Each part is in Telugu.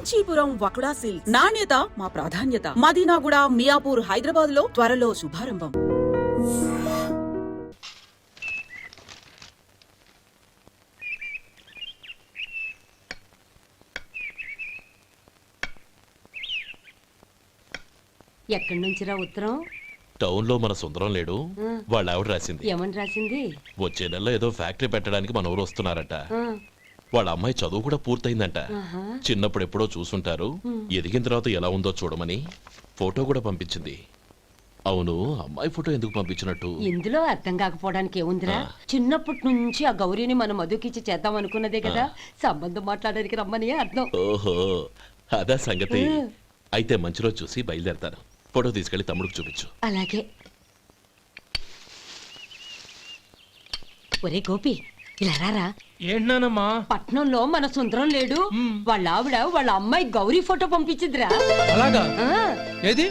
కాంచీపురం వకుడా సిల్క్స్. నాణ్యత మా ప్రాధాన్యత. మదీనాగూడ, మియాపూర్, హైదరాబాద్ లో త్వరలో శుభారంభం. ఎక్కడి నుంచిరా ఉత్తరం? టౌన్ లో మన సుందరం లేడు, వాళ్ళ ఆవిడ రాసింది. ఏమని రాసింది? వచ్చే నెలలో ఏదో ఫ్యాక్టరీ పెట్టడానికి మన ఊరు వస్తున్నారట. వాళ్ళ అమ్మాయి చదువు కూడా పూర్తయిందంట. చిన్నప్పుడు ఎప్పుడో చూసుంటారు, ఎదిగిన తర్వాత ఎలా ఉందో చూడమని ఫోటో కూడా పంపించింది. అవును, అమ్మాయి ఫోటో ఎందుకు పంపించినట్టు? ఇందులో అర్థం కాకపోవడానికి ఏముందిరా, చిన్నప్పటి నుంచి ఆ గౌరీని మనం మధుకిచ్చి చేద్దాం అనుకున్నదే కదా, సంబంధం మాట్లాడడానికి రమ్మని అర్థం. ఓహో, అదా సంగతి. అయితే మంచి రోజు చూసి బయలుదేరతాను. ఫోటో తీసుకెళ్లి తమ్ముడికి చూపించు. అలాగే. ఒరే గోపి, ఇలా రారా. ఏంటమ్మా? పట్నంలో మన సుందరం లేడు, వాళ్ళ ఆవిడ వాళ్ళ అమ్మాయి గౌరీ ఫోటో పంపించిద్రా. అలాగా? ఏది?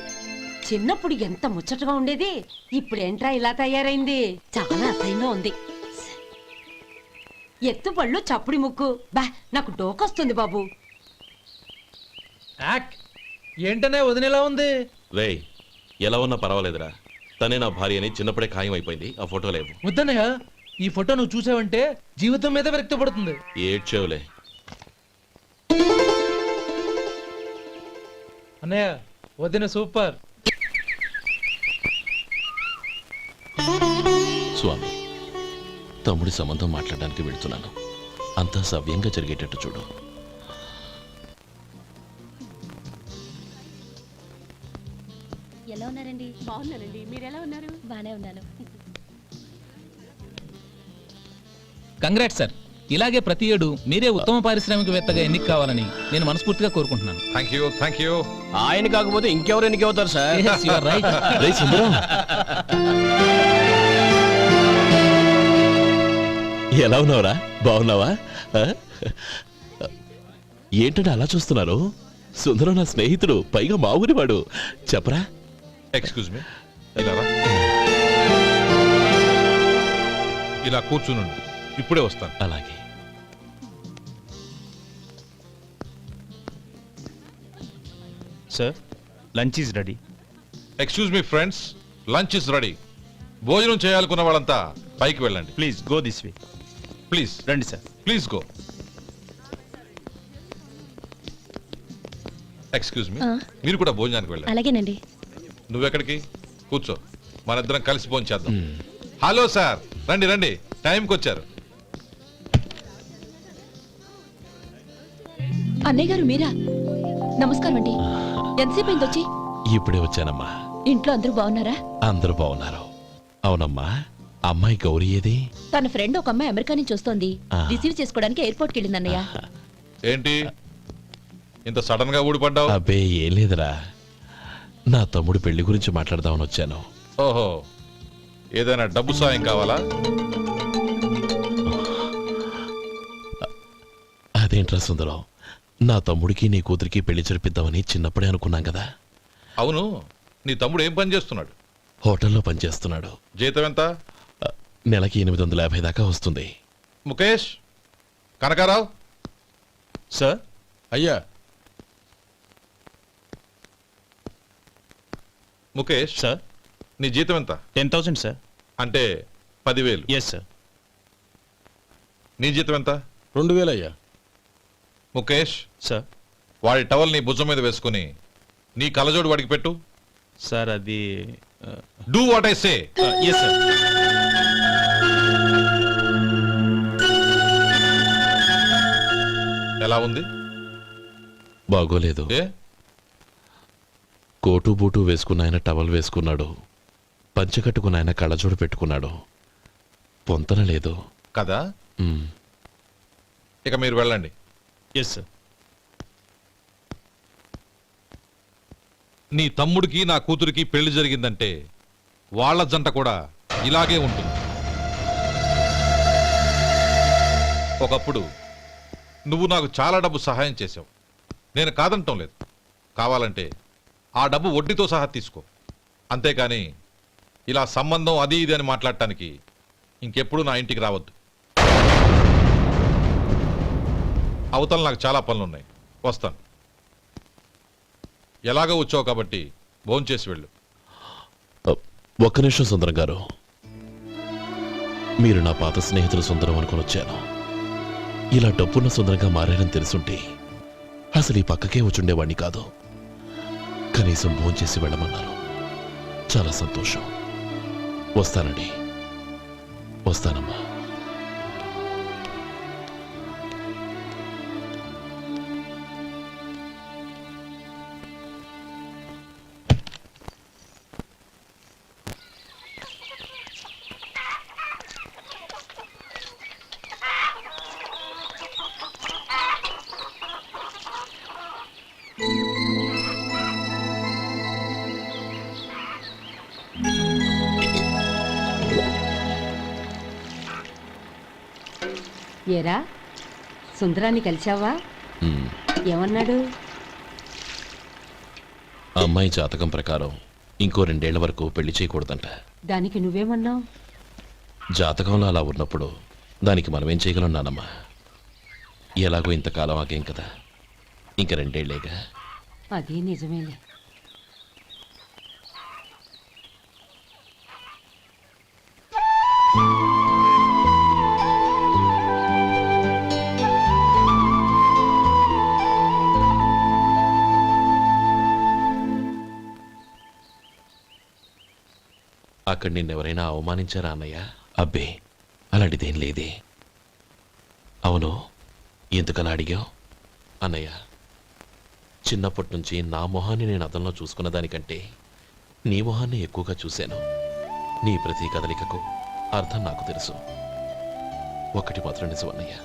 చిన్నప్పుడు ఎంత ముచ్చటగా ఉండేది, ఇప్పుడేంట్రా ఇలా తయారైంది? చాలా అసహ్యంగా ఉంది. ఎత్తు పళ్ళు, చప్పుడి ముక్కు, బా నాకు డోకొస్తుంది బాబు. ఏంటనే వదినేలా ఉంది? రేయ్, ఎలా ఉన్నా పర్వాలేదురా, తనే నా భార్య అని చిన్నప్పుడే ఖాయం అయిపోయింది. ఆ ఫోటో లేవు. వద్దన్నయ్య, ఈ ఫోటో నువ్వు చూసావంటే జీవితం మీద వ్యక్తపడుతుంది. ఏడ్చేవులే. అన్నయ్య, వదిన సూపర్. స్వామి, తమ్ముడి సంబంధం మాట్లాడడానికి వెళ్తున్నాను. అంతా సవ్యంగా జరిగేటట్టు చూడు. ఎలా ఉన్నారండి? బాగున్నానండి, మీరు ఎలా ఉన్నారు? బానే ఉన్నాను. Congrats sir. ఇలాగే ప్రతి ఏడు మీరే ఉత్తమ పారిశ్రామికవేత్తగా ఎన్నిక కావాలని నేను మనస్ఫూర్తిగా కోరుకుంటున్నాను. Thank you. ఆయన కాకపోతే ఇంకెవరు ఎన్నిక అవుతారు sir? Yes, you are right. రేయ్ సుందరం, ఎలా ఉన్నావురా? బాగున్నావా? ఏంటంటే అలా చూస్తున్నారు? సుందరం నా స్నేహితుడు, పైగా మా ఊరివాడు. చెప్పరా? ఎక్స్క్యూజ్ మీ, ఇలా కూర్చునుండు, ఇప్పుడే వస్తాను. అలాగే. Sir, lunch is ready. Excuse me friends, lunch is ready. భోజనం చేయాలనుకున్న వాళ్ళంతా పైకి వెళ్ళండి. Please go this way. Please రండి sir. Please go. Excuse me, మీరు కూడా భోజనానికి వెళ్ళండి. అలాగేనండి. నువ్వెక్కడికి? కూర్చో, మనిద్దరం కలిసి భోజనం చేద్దాం. హలో సార్, రండి రండి, టైంకి వచ్చారు. అన్నయ్య గారు మీరా? నమస్కారం అండి. ఎంతసేపు అయింది వచ్చి? ఇప్పుడే వచ్చానమ్మా. ఇంట్లో అందరూ బాగున్నారా? అందరూ బాగున్నారు. అవునమ్మా, అమ్మాయి గౌరీ ఏది? తన ఫ్రెండ్ ఒక అమ్మాయి అమెరికా నుంచి వస్తోంది, రిసీవ్ చేసుకోవడానికి ఎయిర్పోర్ట్ కి వెళ్ళింది అన్నయ్య. ఏంటి ఇంత సడన్ గా ఊడిపడ్డావు? అబ్బే ఏం లేదురా, నా తమ్ముడు పెళ్లి గురించి మాట్లాడదామని వచ్చాను. ఓహో, ఏదైనా డబ్బు సాయం కావాలా? అదేంట్రా సుందరం, నా తమ్ముడికి నీ కూతురికి పెళ్లి జరిపిద్దామని చిన్నప్పుడే అనుకున్నాం కదా. అవును, నీ తమ్ముడు ఏం పని చేస్తున్నాడు? హోటల్లో పనిచేస్తున్నాడు. జీతం ఎంత? నెలకి 850 దాకా వస్తుంది. ముఖేష్, కనకారావు. సార్. అయ్యా. ముఖేష్ సార్. నీ జీతం ఎంత? 10,000 సార్. అంటే 10,000. Yes sir. నీ జీతం ఎంత? 2,000 అయ్యా. ముఖేష్ సార్. వాడి టవల్ నీ భుజం మీద వేసుకుని నీ కలజోడు వాడికి పెట్టు. సార్ అది do what I say. Yes sir. ఎలా ఉంది? బాగోలేదు. ఏ? కోటు బూటు వేసుకున్న ఆయన టవల్ వేసుకున్నాడు, పంచకట్టుకున్న ఆయన కళ్ళజోడు పెట్టుకున్నాడు. పొంతన లేదు కదా. ఇక మీరు వెళ్ళండి. Yes sir. నీ తమ్ముడికి నా కూతురికి పెళ్లి జరిగిందంటే వాళ్ళ జంట కూడా ఇలాగే ఉంటుంది. ఒకప్పుడు నువ్వు నాకు చాలా డబ్బు సహాయం చేసావు, నేను కాదంటం లేదు. కావాలంటే ఆ డబ్బు వడ్డీతో సహా తీసుకో. అంతేకాని ఇలా సంబంధం అది ఇది అని మాట్లాడటానికి ఇంకెప్పుడు నా ఇంటికి రావద్దు. అవతల నాకు చాలా పనులున్నాయి, వస్తాను. ఎలాగో వచ్చావు కాబట్టి భోంచేసి వెళ్ళు. ఒక్క నిమిషం సుందరం గారు, మీరు నా పాత స్నేహితులు సుందరం అనుకుని వచ్చాను. ఇలా డబ్బున్న సుందరంగా మారారని తెలుసుంటే అసలు ఈ పక్కకే వచ్చుండేవాణ్ణి కాదు. కనీసం భోంచేసి వెళ్ళమన్నారు. చాలా సంతోషం. వస్తానండి. వస్తానమ్మా. ఏరా సుందరాన్ని కలిశావా? ఉమ్. ఏమన్నాడు? ఆ అమ్మాయి జాతకం ప్రకారం ఇంకో 2 ఏళ్ల వరకు పెళ్లి చేయకూడదంట. దానికి నువ్వేమన్నావు? జాతకంలో అలా ఉన్నప్పుడు దానికి మనమేం చేయగలం నానమ్మా? ఎలాగో ఇంతకాలం ఆగేం కదా, ఇంక 2 ఏళ్లేగా. అది నిజమేలే. అక్కడ నిన్నెవరైనా అవమానించారా అన్నయ్య? అబ్బే, అలాంటిదేం లేదే. అవును, ఎందుకలా అడిగావు? అన్నయ్య, చిన్నప్పటి నుంచి నా మొహాన్ని నేను అద్దంలో చూసుకున్న దానికంటే నీ మొహాన్ని ఎక్కువగా చూశాను. నీ ప్రతి కదలికకు అర్థం నాకు తెలుసు. ఒకటి మాత్రం నిజం అన్నయ్య,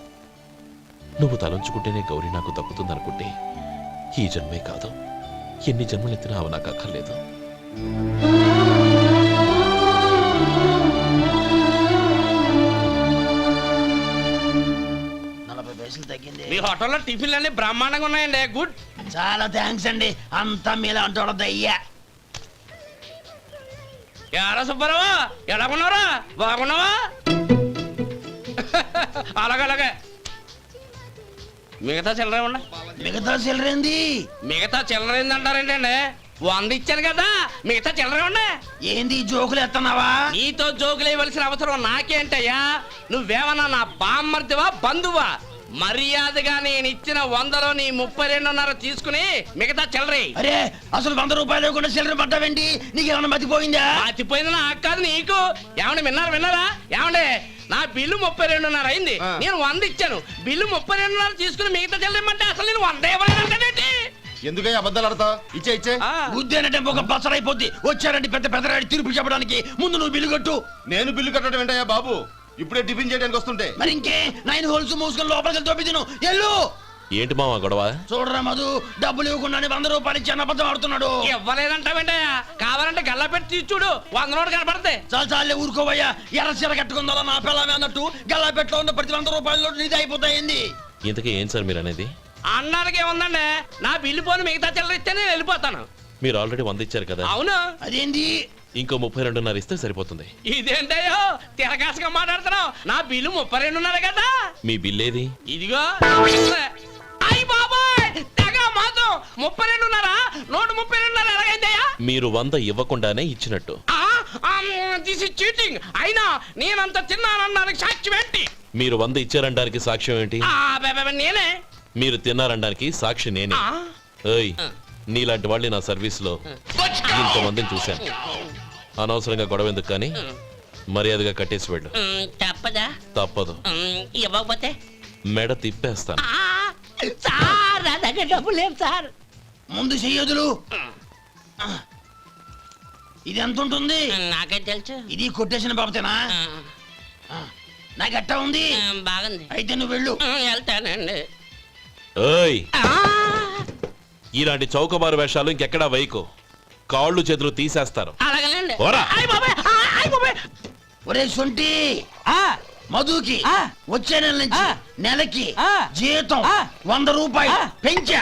నువ్వు తలంచుకుంటేనే గౌరీ నాకు దక్కుతుందనుకుంటే ఈ జన్మే కాదు, ఎన్ని జన్మలెత్తినా అవి నాకు అక్కర్లేదు. మీ హోటల్లో టిఫిన్లు అన్ని బ్రహ్మాండంగా ఉన్నాయండి. గుడ్. చాలా థ్యాంక్స్ అండి. అంతా మీలా అంటాడు అయ్యా. ఎరా సుబ్బారావు, ఎలాగున్నారా? బాగున్నావా? అలాగే మిగతా చిల్లర ఉన్నా. మిగతా చిల్లరేంది? మిగతా చిల్లర ఏందంటారండి అండి? 100 ఇచ్చాను కదా, మిగతా చిల్లర ఉన్నా. ఏంది జోకులు ఎత్తన్నావా? నీతో జోకులు ఇవ్వాల్సిన అవసరం నాకేంటయ్యా? నువ్వేమన్నా నా బామ్మర్దివా, బంధువా? మర్యాదగా నేను ఇచ్చిన 100లో నీ 32.5 తీసుకుని మిగతా చిల్లరే. అరే, అసలు 100 రూపాయలు కూడా చిల్లర పడ్డావేంటి? నీకేమన్నా మతిపోయిందా? మతిపోయింది నాకు కాదు, నీకు. ఏమండి విన్నారా? ఏమండి, నా బిల్లు 32.5 అయింది. నేను 100 ఇచ్చాను. బిల్లు 32.5 తీసుకుని మిగతా చిల్లరేమంటే అసలు నేను 100 ఇవ్వలేదంటే ఎందుకయ్యా అబద్ధాలు ఆడతా? ఇచ్చే ఉద్యానంటే ఒక బసరైపోద్ది. వచ్చారంటే పెద్ద పెద్దరాడి తీర్పు చెప్పడానికి ముందు నువ్వు బిల్లు కట్టు. నేను బిల్లు కట్టడం ఏంటయ్యా బాబు? ఇప్పుడే టిఫిన్ చేయడానికి వస్తుంటే. మరి ఇంకే 9 హోల్స్ మూసుకొని లోపలికి తోపి తిను. ఎల్లు. ఏంటి మావా గొడవ? చూడరా మధు, డబ్బులు ఇవ్వకుండానే 100 రూపాయలు ఇచ్చి అబద్ధం ఆడుతున్నాడు. ఇవ్వలేదంటావేంటయ్యా? కావాలంటే గల్లా పెట్టి తీసి చూడు, 100 నోటు కనపడతాయి. చాలే ఊరుకోవయ్యా. ఎర్ర చీర కట్టుకుందా నా పిల్లమే అన్నట్టు గల్లా పెట్టలో ఉన్న ప్రతి 100 రూపాయలు నీది అయిపోతాయింది. ఇంతకీ ఏం సార్ మీరు అనేది? అన్నానికి ఏముందండి, నా బిల్లు పోను మిగతా చిల్లర ఇస్తే నేను వెళ్ళిపోతాను. మీరు ఆల్రెడీ 100 ఇచ్చారు కదా. అవును. అదేంటి? ఇంకో 32.5 ఇస్తే సరిపోతుంది. ఇదేంటయ్యో తిరగాసుగా మాట్లాడుతున్నావు? నా బిల్లు 32.5 కదా. మీ బిల్ ఏది? ఇదిగో. అయ్య బాబాయ్, తెగ మాతో 32.5, 132.5 ఎలాగైందయ్యా? మీరు 100 ఇవ్వకుండానే ఇచ్చినట్టు. This is cheating. అయినా నేనంత తిన్నానన్నానికి సాక్ష్యం ఏంటి? మీరు 100 ఇచ్చారనడానికి సాక్ష్యం ఏంటి? నేనే. మీరు తిన్నారనడానికి సాక్షి నేనే. ఏయ్, నీలాంటి వాళ్ళని నా సర్వీస్ లో ఇంతమందిని చూశాను. అనవసరంగా గొడవ ఎందుకు కానీ మర్యాదగా కట్టేసి వెళ్ళు. తప్పదా? తప్పదు. ఇవ్వకపోతే మెడ తిప్పేస్తాను. సార్ నా దగ్గర డబ్బు లేవు సార్. ముందు చెయ్యదులు. ఇది ఎంత ఉంటుంది? నాకే తెలుసు. ఇది కొట్టేసిన బాబతేనా? నాకు అట్టా ఉంది. బాగుంది. అయితే నువ్వు వెళ్ళు. వెళ్తానండి. ఏయ్, ఇలాంటి చౌకబారు వేషాలు ఇంకెక్కడా వైకు. కాళ్ళు చేతులు తీసేస్తారు. అలాగేనండి. ఒరే సొంటి, మధుకి వచ్చే నెల నుంచి నెలకి జీతం 100 రూపాయలు పెంచా.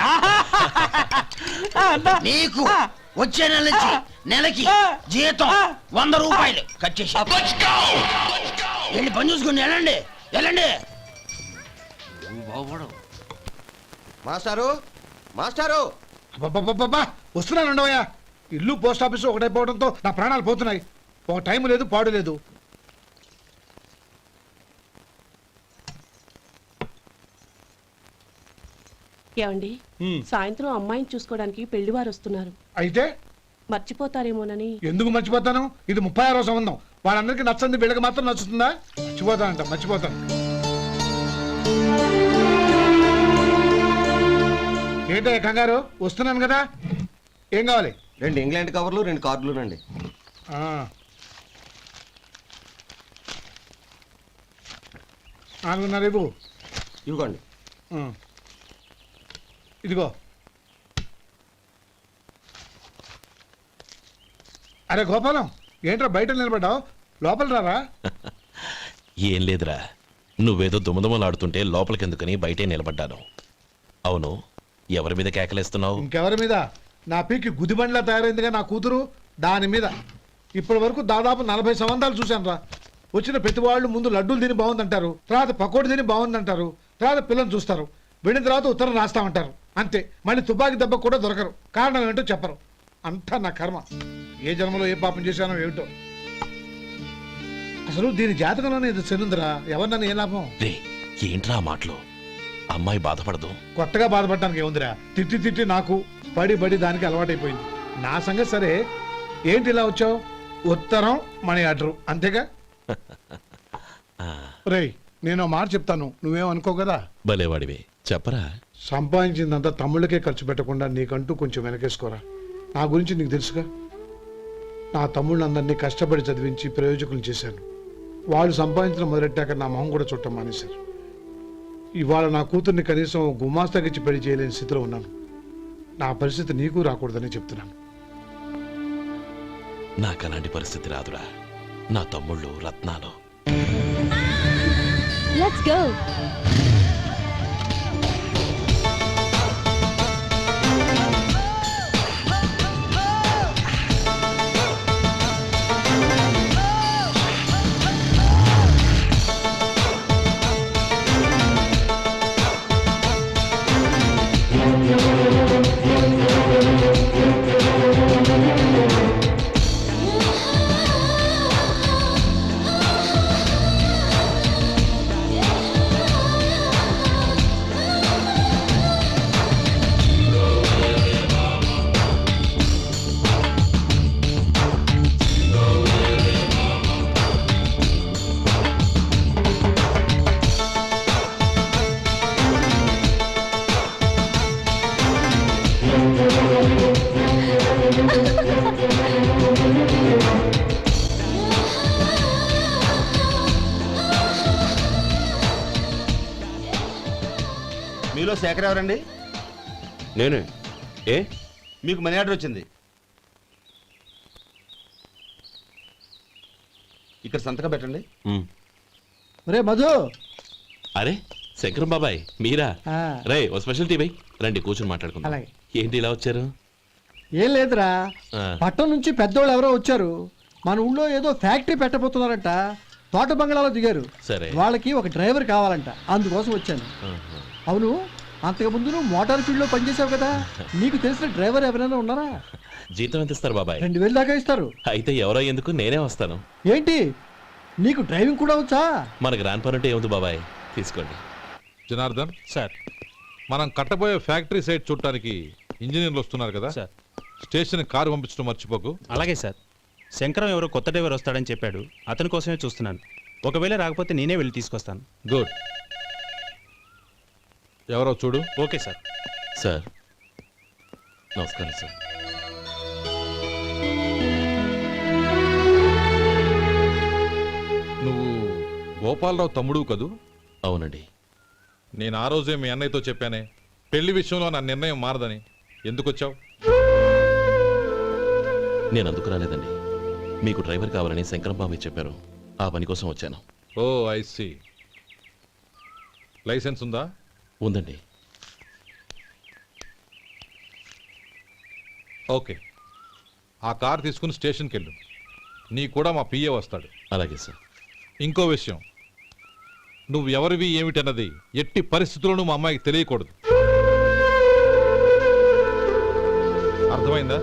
నీకు వచ్చే నెల నుంచి నెలకి జీతం 100 రూపాయలు కట్ చేసి వెళ్ళి పని చూసుకుని వెళ్ళండి. మాస్టారు, మాస్టారు, అబ్బబ్బబ్బబ్బా! వస్తున్నాను ఉండవయ్యా. ఇల్లు పోస్ట్ ఆఫీసు ఒకటైపోవడంతో నా ప్రాణాలు పోతున్నాయి. ఒక టైం లేదు, పాడు లేదు. ఏమండి సాయంత్రం అమ్మాయిని చూసుకోవడానికి పెళ్లివారు వస్తున్నారు. అయితే మర్చిపోతారేమోనని. ఎందుకు మర్చిపోతాను? ఇది 36వ సంబంధం. వాళ్ళందరికీ నచ్చంది వీళ్ళకి మాత్రం నచ్చుతుందా? మర్చిపోతానంట, మర్చిపోతాను. ఏంటో కంగారు? వస్తున్నాను కదా. ఏం కావాలి? 2 ఇంగ్లాండ్ కవర్లు 2 కార్డులు రండి. ఆ. 4:30 ఇవ్వు. ఇవ్వండి. ఇదిగో. అరే గోపాలం, ఏంట్రా బయట నిలబడ్డావు? లోపల రారా. ఏం లేదురా, నువ్వేదో దుమదుమలాడుతుంటే లోపలికెందుకని బయటే నిలబడ్డాను. అవును, ఎవరి మీద కేకలేస్తున్నావు? ఇంకెవరి మీద? నా పీకి గుదిబండ్లా తయారైందిగా నా కూతురు, దాని మీద. ఇప్పటి వరకు దాదాపు 40 సంవత్సరాలు చూశాను రా. వచ్చిన ప్రతి వాళ్ళు ముందు లడ్డూలు తిని బాగుందంటారు, తర్వాత పకోడి తిని బాగుందంటారు, తర్వాత పిల్లలు చూస్తారు, వెళ్ళిన తర్వాత ఉత్తరం రాస్తామంటారు. అంతే, మళ్ళీ తుపాకీ దెబ్బ కూడా దొరకరు. కారణం ఏంటో చెప్పరు. అంతా నా కర్మ. ఏ జన్మలో ఏ పాపం చేశానో ఏమిటో. అసలు దీని జాతకంలోనే ఇది చెల్లుందిరా. ఎవరినన్నా ఏ లాభం? రే, ఏంట్రా ఆ మాటలు? అమ్మాయి బాధపడదు. కొత్తగా బాధపడటానికి ఏముందిరా? తిట్టి తిట్టి నాకు పడి పడి దానికి అలవాటైపోయింది. నా సంగతి సరే, ఏంటి ఇలా వచ్చావు? ఉత్తరం మనీ ఆర్డర్ అంతేగా. రేయ్, నేను మాట చెప్తాను, నువ్వేం అనుకో కదా. భలేవాడివే, చెప్పరా. సంపాదించిందంతా తమ్ముళ్ళకే ఖర్చు పెట్టకుండా నీకంటూ కొంచెం వెనకేసుకోరా. నా గురించి నీకు తెలుసుగా. నా తమ్ముళ్ళందరినీ కష్టపడి చదివించి ప్రయోజకులు చేశాను. వాళ్ళు సంపాదించడం మొదలెట్టాక నా మొహం కూడా చుట్టం మానేశారు. ఇవాళ నా కూతుర్ని కనీసం గుమాస్తాకిచ్చి పెళ్లి చేయలేని స్థితిలో ఉన్నాను. నా పరిస్థితి నీకు రాకూడదని చెప్తున్నాను. నాకు అలాంటి పరిస్థితి రాదురా. నా తమ్ముళ్ళు రత్నాలు. Let's go. మీలో శేఖర్ ఎవరండి? నేనే. ఏ? మీకు మనీ ఆర్డర్ వచ్చింది. ఇక్కడ సంతకం పెట్టండి. రే మధు. అరే శంకరం బాబాయ్, మీరా? రే, ఓ స్పెషల్ టీ బై. రండి కూర్చొని మాట్లాడుకుందాం. ఏంటి ఇలా వచ్చారు? ఏం లేదురా, ఆ. పట్టణం నుంచి పెద్దోళ్ళు ఎవరో వచ్చారు. మన ఊళ్ళో ఏదో ఫ్యాక్టరీ పెట్టబోతున్నారంట. తోట బంగ్లాలో దిగారు. సరే. వాళ్ళకి ఒక డ్రైవర్ కావాలంట, అందుకోసం వచ్చాను. ఆహా. అవును, అంతకుముందు నువ్వు మోటార్ ఫీల్డ్ లో పనిచేసావు కదా, నీకు తెలిసిన డ్రైవర్ ఎవరైనా ఉన్నారా? జీతం ఎంత ఇస్తారు బాబాయ్? 2000 దాకా ఇస్తారు. అయితే ఎవరో ఎందుకు, నేనే వస్తాను. ఏంటి, నీకు డ్రైవింగ్ కూడా వచ్చా? మనకు రాని పనుంటే ఏముంది బాబాయ్, తీసుకోండి. జనార్దన్ సార్. మనం కట్టబోయే ఫ్యాక్టరీ సైట్ చూడటానికి ఇంజనీర్లు వస్తున్నారు కదా సార్. స్టేషన్ కారు పంపించడం మర్చిపోకు. అలాగే సార్. శంకరం ఎవరో కొత్త డ్రైవర్ వస్తాడని చెప్పాడు, అతని కోసమే చూస్తున్నాను. ఒకవేళ రాకపోతే నేనే వెళ్ళి తీసుకొస్తాను. గుడ్. ఎవరో చూడు. Okay sir. సార్ నమస్కారం సార్. నువ్వు గోపాలరావు తమ్ముడు కదూ? అవునండి. నేను ఆ రోజే మీ అన్నయ్యతో చెప్పానే, పెళ్లి విషయంలో నా నిర్ణయం మారదని. ఎందుకు వచ్చావు? నేను అందుకు రాలేదండి. మీకు డ్రైవర్ కావాలని శంకరం బాబాయ్ చెప్పారు, ఆ పని కోసం వచ్చాను. ఓ ఐ సీ. లైసెన్స్ ఉందా? ఉందండి. ఓకే, ఆ కార్ తీసుకుని స్టేషన్కి వెళ్ళు. నీ కూడా మా పిఏ వస్తాడు. అలాగే సార్. ఇంకో విషయం, నువ్వు ఎవరివి ఏమిటన్నది ఎట్టి పరిస్థితుల్లోనూ మా అమ్మాయికి తెలియకూడదు. అర్థమైందా?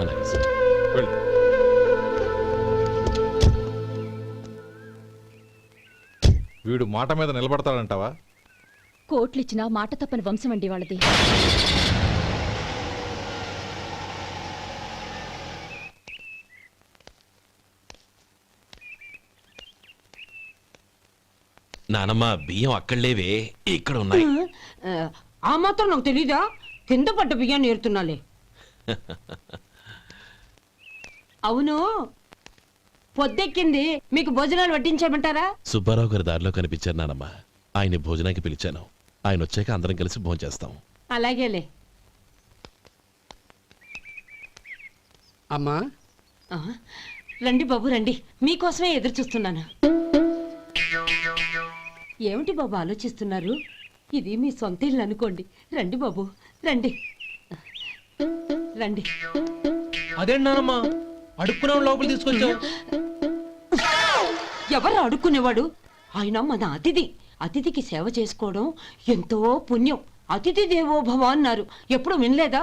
అలాగే సార్. వెళ్ళు. వీడు మాట మీద నిలబడతాడంటావా? కోట్లిచ్చినా మాట తప్పని వంశం అండి వాళ్ళది. నానమ్మ బియ్యం అక్కడ లేవే, ఇక్కడ ఉన్నాయి. ఆ మాత్రం నాకు తెలీదా? కింద పడ్డ బియ్యాన్ని ఏరుతున్నాలే. అవును, పొద్దెక్కింది, మీకు భోజనాలు వడ్డించేయమంటారా? సుబ్బారావు గారి దారిలో కనిపించారు నానమ్మ. ఆయన భోజనానికి పిలిచాను. ఆయన వచ్చాక అందరం కలిసి భోజనం చేస్తాం. అలాగేలే. అమ్మా రండి బాబు రండి, మీకోసమే ఎదురు చూస్తున్నాను. ఏమిటి బాబు ఆలోచిస్తున్నారు? ఇది మీ సొంత ఇల్లు అనుకోండి. రండి బాబు రండి రండి. అదేంటి నానమ్మా అడుక్కునే లోపల తీసుకొచ్చావు? ఎవరు అడుక్కునేవాడు? ఆయన మన అతిథి. అతిథికి సేవ చేసుకోవడం ఎంతో పుణ్యం. అతిథి దేవో భవ అన్నారు. ఎప్పుడు వినలేదా?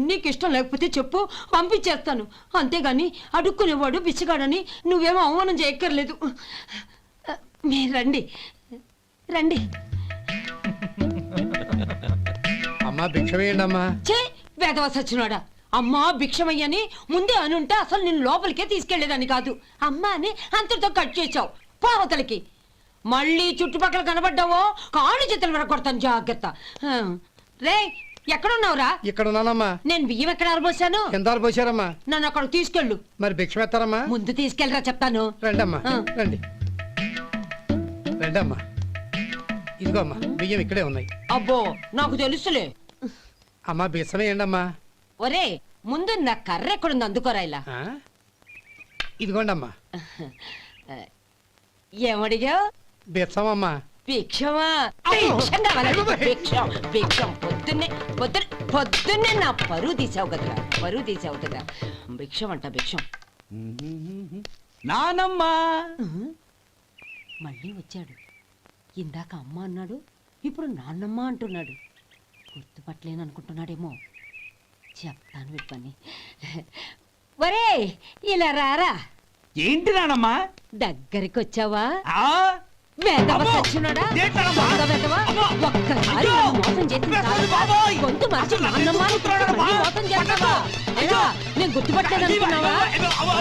నీకు ఇష్టం లేకపోతే చెప్పు, పంపించేస్తాను. అంతేగాని అడుక్కునేవాడు బిచ్చగాడని నువ్వేమో అవమానం చేయక్కర్లేదు. మీరు రండి రండి. అమ్మా భిక్ష వేయండి అమ్మా. చే వేదవ సచ్చినాడా, అమ్మా భిక్షమయ్యని ముందే అనుంటే అసలు నేను లోపలికే తీసుకెళ్లేదని కాదు. అమ్మా అని అంతటితో కట్ చేసావు. పావతలకి మళ్ళీ చుట్టుపక్కల కనబడ్డావో కాళ్ళు చేతులు విరగొడతాను, జాగ్రత్త. రే ఎక్కడున్నావురా? ఇక్కడ ఉన్నానమ్మా. నేను బియ్యం ఎక్కడ ఆరబోసాను? ఎంత పోసారమ్మా? నన్ను అక్కడ తీసుకెళ్ళు. మరి భిక్ష పెడతారమ్మా? ముందు తీసుకెళ్ళరా చెప్తాను. రండమ్మా రండి రండమ్మా. ఇదిగో అమ్మా బియ్యం ఇక్కడే ఉన్నాయి. అబ్బో నాకు తెలుసులే. అమ్మా బిచ్చం వేయండి అమ్మా. ఒరే ముందు నా కర్ర ఎక్కడుంది, అందుకోరా ఇలా. ఇదిగోండి అమ్మా. ఏమడిగా? బిచ్చమమ్మా. భిక్షమా? భిక్షం కావాలండి. భిక్షం భిక్షం. పొద్దున్నే నా పరువు తీసావు కదరా, పరువు తీసావు కదా. భిక్షం అంట భిక్షం. నానమ్మా మళ్ళీ వచ్చాడు. ఇందాక అమ్మ అన్నాడు, ఇప్పుడు నాన్నమ్మ అంటున్నాడు. గుర్తుపట్టలేననుకుంటున్నాడేమో. చెప్తాను వీడి పని. ఒరే ఇలా రారా. ఏంటి నానమ్మా? దగ్గరికి వచ్చావా? వేదవ సచ్చినోడా, దొంగ వేదవా. ఒక్కసారి నన్ను మోసం చేసింది చాలు. గొంతు మార్చి నాన్నమ్మ అని మళ్ళీ మోసం చేస్తావా? ఎలా? నేను గుర్తుపట్టలేదనుకున్నావా?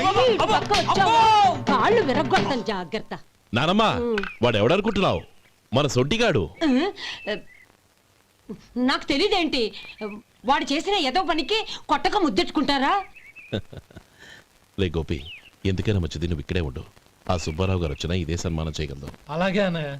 మళ్ళీ ఇటు పక్క వచ్చావా? కాళ్ళు విరగ్గొడతాను, జాగ్రత్త. నానమ్మ వాడు ఎవడనుకుంటున్నావు? మన సొంటిగాడు. నాకు తెలియదేంటి? వాడు చేసిన ఏదో పనికి కొట్టక ముద్దెట్టుకుంటారా? లే గోపి, ఎందుకైనా మంచిది నువ్వు ఇక్కడే ఉండు. ఆ సుబ్బారావు గారు వచ్చినా ఇదే సన్మానం చేయగలదు. అలాగే అన్నయ్య.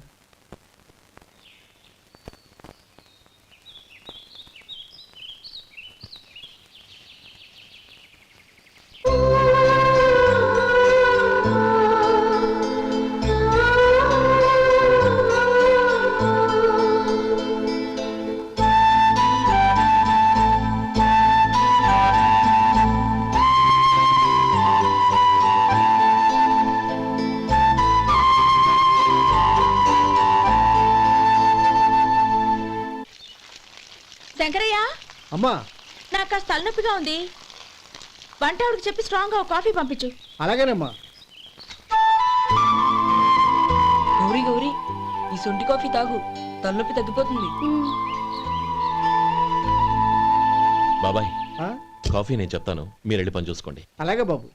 శంకరయ్య, అమ్మా నాకు కాస్త తలనొప్పిగా ఉంది. వంట ఆవిడకి చెప్పి స్ట్రాంగ్ గా కాఫీ పంపించు. అలాగేనమ్మా. గౌరీ గౌరీ, ఈ సొంటి కాఫీ తాగు, తలనొప్పి తగ్గిపోతుంది. బాబాయ్ కాఫీ నేను చెప్తాను, మీరు వెళ్ళి పని చూసుకోండి. అలాగే బాబు.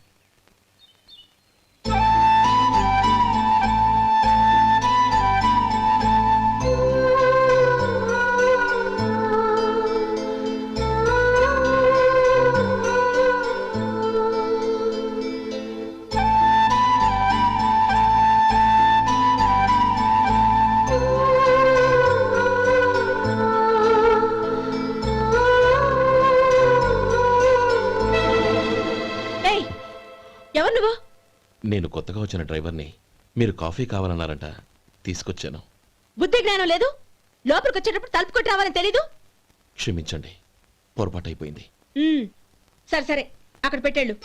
ఎవరు నువ్వు? నేను కొత్తగా వచ్చిన డ్రైవర్ని. మీరు కాఫీ కావాలన్నారంట, తీసుకొచ్చాను. బుద్ధి జ్ఞానం లేదు. లోపలికి వచ్చేటప్పుడు తలుపు కొట్టి రావాలని తెలీదు. క్షమించండి, పొరపాటు అయిపోయింది. సరే సరే, అక్కడ పెట్టేళ్ళు.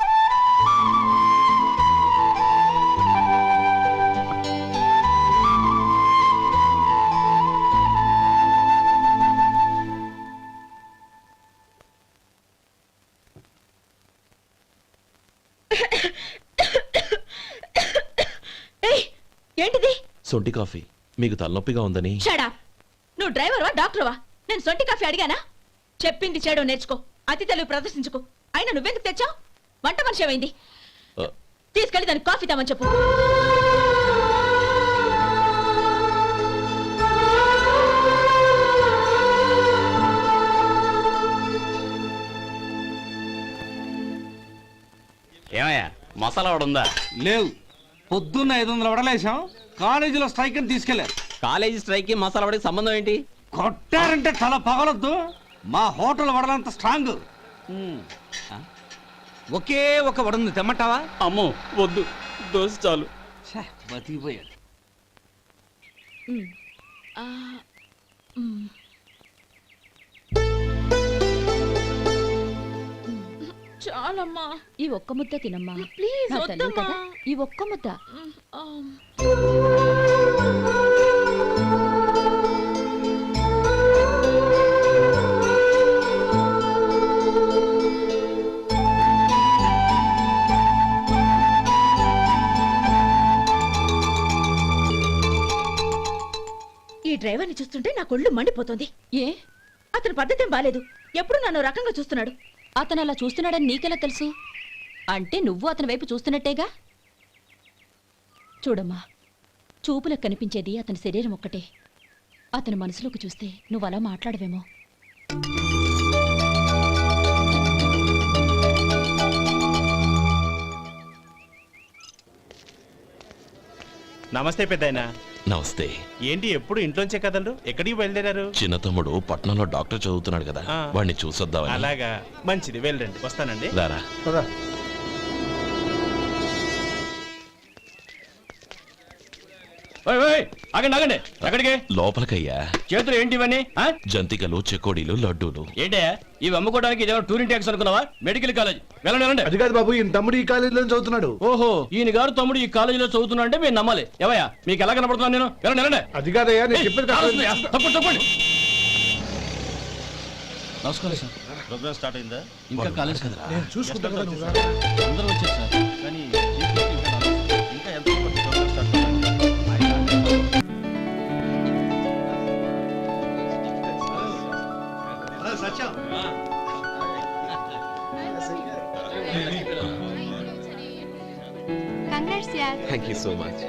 ఏయ్, ఏంటిది? సొంటి కాఫీ మీకు తలనొప్పిగా ఉందని. షడా, నువ్వు డ్రైవర్వా డాక్టర్వా? నేను సొంటి కాఫీ అడిగానా? చెప్పింది చేయడం నేర్చుకో, అతి తెలివి ప్రదర్శించుకో. అయినా నువ్వెందుకు తెచ్చావు? వంట మనిషి ఏమైంది? తీసుకెళ్ళి దానికి కాఫీ తామని చెప్పు. ఏమయ్యా మసాలా వాడు ఉందా? లేవు. పొద్దున్న 500 వడలేసాం, కాలేజీలో స్ట్రైక్ అని తీసుకెళ్లారు. కాలేజీ స్ట్రైక్ కి మసాలా వాడికి సంబంధం ఏంటి? కొట్టారంటే తల పగలొద్దు. మా హోటల్ వడలంత స్ట్రాంగ్. ఒకే ఒక వడుంది, తెమ్మంటావా? అమ్మో వద్దు, దోశ చాలు. బతికిపోయాడు. చాలమ్మా, ఈ ఒక్క ముద్ద తినమ్మా ప్లీజ్. నా తల్లి కదా, ఈ ఒక్క ముద్ద. ఈ డ్రైవర్ని చూస్తుంటే నా కొళ్ళు మండిపోతుంది. ఏ, అతని పద్ధతేం బాలేదు. ఎప్పుడు నన్ను రకంగా చూస్తున్నాడు. అతను అలా చూస్తున్నాడని నీకెలా తెలుసు? అంటే నువ్వు అతని వైపు చూస్తున్నట్టేగా. చూడమ్మా, చూపులకు కనిపించేది అతని శరీరం ఒక్కటే. అతని మనసులోకి చూస్తే నువ్వు అలా మాట్లాడవేమో. నమస్తే పెద్దాయనా. నమస్తే. ఏంటి ఎప్పుడు ఇంట్లోంచే కదలరు? ఎక్కడికి బయలుదేరారు? చిన్న తమ్ముడు పట్నంలో డాక్టర్ చదువుతున్నాడు కదా, వాడిని చూసొద్దామని. అలాగా, మంచిది, వెళ్ళండి. వస్తానండి. రారా. ఆగండి ఆగండి, ఎక్కడికి? లోపలికయ్యా. చేతులు ఏంటి ఇవన్నీ? జంతికలు, చెకోడీలు, లడ్డూలు. ఏంటయ్యా ఇవి అమ్ముకోవడానికి ఇదేమో టూరింగ్ ట్యాక్స్ అనుకున్నావా? Medical college. వెళ్ళండి. అది కాదు బాబు, ఈయన తమ్ముడు ఈ కాలేజీలో చదువుతున్నాడు. ఓహో, ఈయన గారు తమ్ముడు ఈ కాలేజీలో చదువుతున్నా అంటే మీరు నమ్మాలి. ఏవయ్యా మీకు ఎలా కనపడుతున్నాను నేను? వెళ్ళండి. అది కాదయ్యా, నేను చెప్పేది తప్పండి. నమస్కారం సార్. ప్రోగ్రామ్ స్టార్ట్ అయిందా? ఇంకా కాలేజ్ కదా, నేను చూసుకుంటా కదా, నువ్వు రా. అందరూ వచ్చారు సార్. కానీ ఇంకా ఎంత ప్రోగ్రామ్ స్టార్ట్ అయింది? Thank you so much.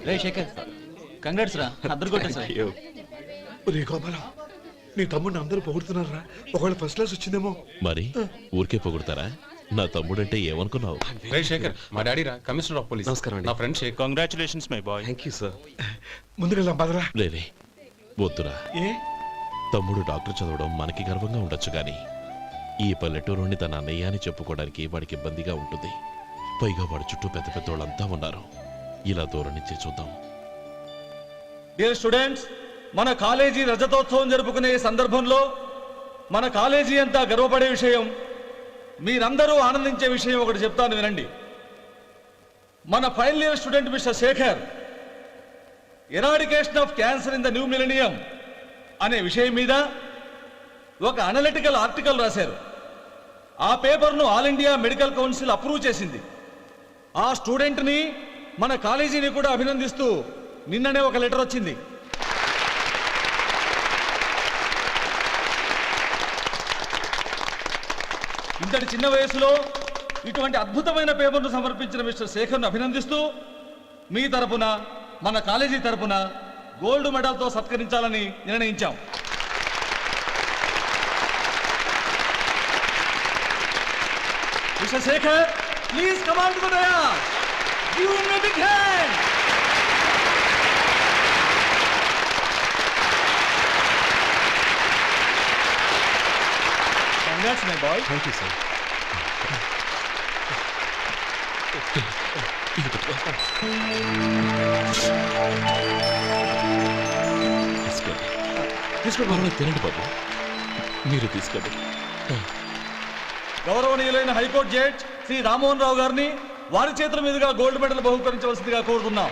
రే శేఖర్, కంగ్రాట్స్ రా, అద్దరు కొట్టేసారు. ఒరే గోపాలం, నీ తమ్ముడిని అందరూ పొగుడుతున్నారా? ఒకవేళ ఫస్ట్ క్లాస్ వచ్చిందేమో. మరి ఊరికే పొగుడతారా? నా తమ్ముడంటే ఏమనుకున్నావు? శేఖర్, మా డాడీ రా, కమిషనర్ ఆఫ్ పోలీస్. నమస్కారం అండి. నా friend Shekhar. Congratulations my boy. Thank you sir. ముందుకెళ్దాం పదరా. రేరే వద్దురా. ఏ తమ్ముడు డాక్టర్ చదవడం మనకి గర్వంగా ఉండొచ్చు కానీ ఈ పల్లెటూరుని తన అన్నయ్య అని చెప్పుకోవడానికి వాడికి ఇబ్బందిగా ఉంటుంది. పైగా వాడి చుట్టూ పెద్ద పెద్దోళ్ళంతా ఉన్నారు. ఇలా దూరం నుంచి చూద్దాం. డియర్ స్టూడెంట్స్, మన కాలేజీ రజతోత్సవం జరుపుకునే సందర్భంలో మన కాలేజీ అంతా గర్వపడే విషయం, మీరందరూ ఆనందించే విషయం ఒకటి చెప్తాను వినండి. మన final year student mister Shekhar eradication of cancer in the new millennium అనే విషయం మీద ఒక అనలిటికల్ ఆర్టికల్ రాశారు. ఆ పేపర్ను all India medical council approve చేసింది. ఆ స్టూడెంట్ని, మన కాలేజీని కూడా అభినందిస్తూ నిన్ననే ఒక లెటర్ వచ్చింది. ఇంతటి చిన్న వయసులో ఇటువంటి అద్భుతమైన పేపర్ను సమర్పించిన మిస్టర్ శేఖర్ను అభినందిస్తూ మీ తరపున, మన కాలేజీ తరపున గోల్డ్ మెడల్తో సత్కరించాలని నిర్ణయించాం. Mister Shekhar, please come on to the dais. Give him a big hand. Congrats, my boy. Thank you sir. తీసుకోండి, తినండి బాబు. మీరు తీసుకోండి. గౌరవనీయులైన హైకోర్టు జడ్జ్ శ్రీ రామ్మోహన్ రావు గారిని వారి చేతుల మీదుగా గోల్డ్ మెడల్ బహుకరించవలసిందిగా కోరుతున్నాం.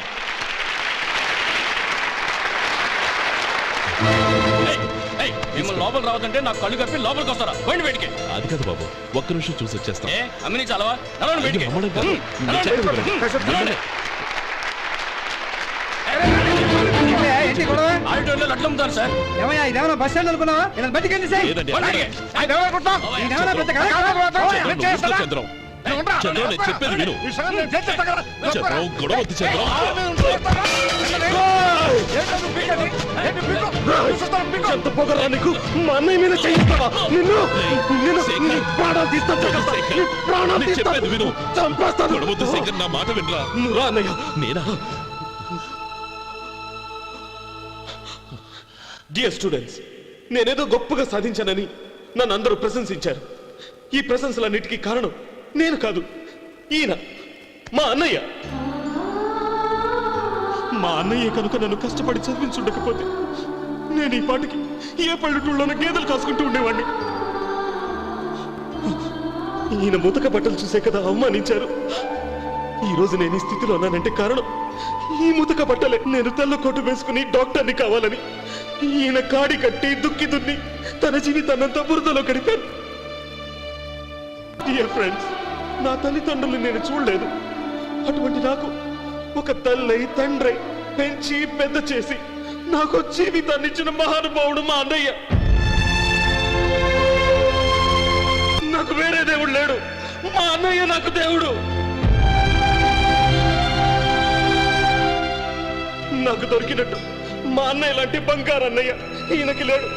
మిమ్మల్ని లోపల రావద్దంటే నాకు కళ్ళు కప్పి లోపలికి వస్తారా పోయింది బయటికి. అది కాదు బాబు, ఒక్క నిమిషం చూసి వచ్చేస్తాం. అమ్మిని చాలవా నడవండి బయటికి. రమ్మడం కాదు. నేను చెప్పేది వినండి. ఆడిటోరియంలో లడ్లు అమ్ముతారు సార్. ఇదేమన్నా బస్ స్టాండ్ అనుకున్నావా ఇలా బయటికి లేదండి, చంద్రం చంద్రం నేను చెప్పేది విను. చంద్రం గొడవ వద్దు చంద్రం. ఎంత పొగరా నీకు? మా అన్నయ్య మీద చేయిస్తావా? నిన్ను ప్రాణాలు నేను చెప్పేది విను. చంపేస్తాను. గొడవ వద్దు శేఖర్, నా మాట వినరా. నువ్వు అన్నయ్య. నేనా? డియర్ స్టూడెంట్స్, నేనేదో గొప్పగా సాధించానని నన్ను అందరూ ప్రశంసించారు. ఈ ప్రశంసలన్నిటికీ కారణం నేను కాదు, ఈయన మా అన్నయ్య. మా అన్నయ్య కనుక నన్ను కష్టపడి చదివించుండకపోతే నేను ఈ పాటికి ఏ పల్లెటూళ్ళలోనూ గేదెలు కాసుకుంటూ ఉండేవాడిని. ఈయన ముతక బట్టలు చూసే కదా అవమానించారు. ఈ రోజు నేను ఈ స్థితిలో ఉన్నానంటే కారణం ఈ ముతక బట్టలే. నేను తెల్ల కోటు వేసుకుని డాక్టర్ని కావాలని ఈయన కాడి కట్టి దుక్కి దున్ని తన జీవితాన్నంతా బురదలో గడిపాను. డియర్ ఫ్రెండ్స్, నా తల్లిదండ్రులు నేను చూడలేదు. అటువంటి నాకు ఒక తల్లై తండ్రి పెంచి పెద్ద చేసి నాకు జీవితాన్ని ఇచ్చిన మహానుభావుడు మా అన్నయ్య. నాకు వేరే దేవుడు లేడు, మా అన్నయ్య నాకు దేవుడు. నాకు దొరికినట్టు మా అన్నయ్య లాంటి బంగారు అన్నయ్య ఈయనకి లేడు.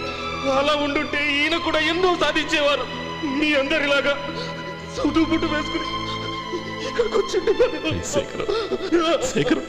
అలా ఉండుంటే ఈయన కూడా ఎన్నో సాధించేవారు. మీ అందరిలాగా సుదు బుట్టు వేసుకుని ఇక్కడికి వచ్చిండు. అన్నయ్య శేఖర్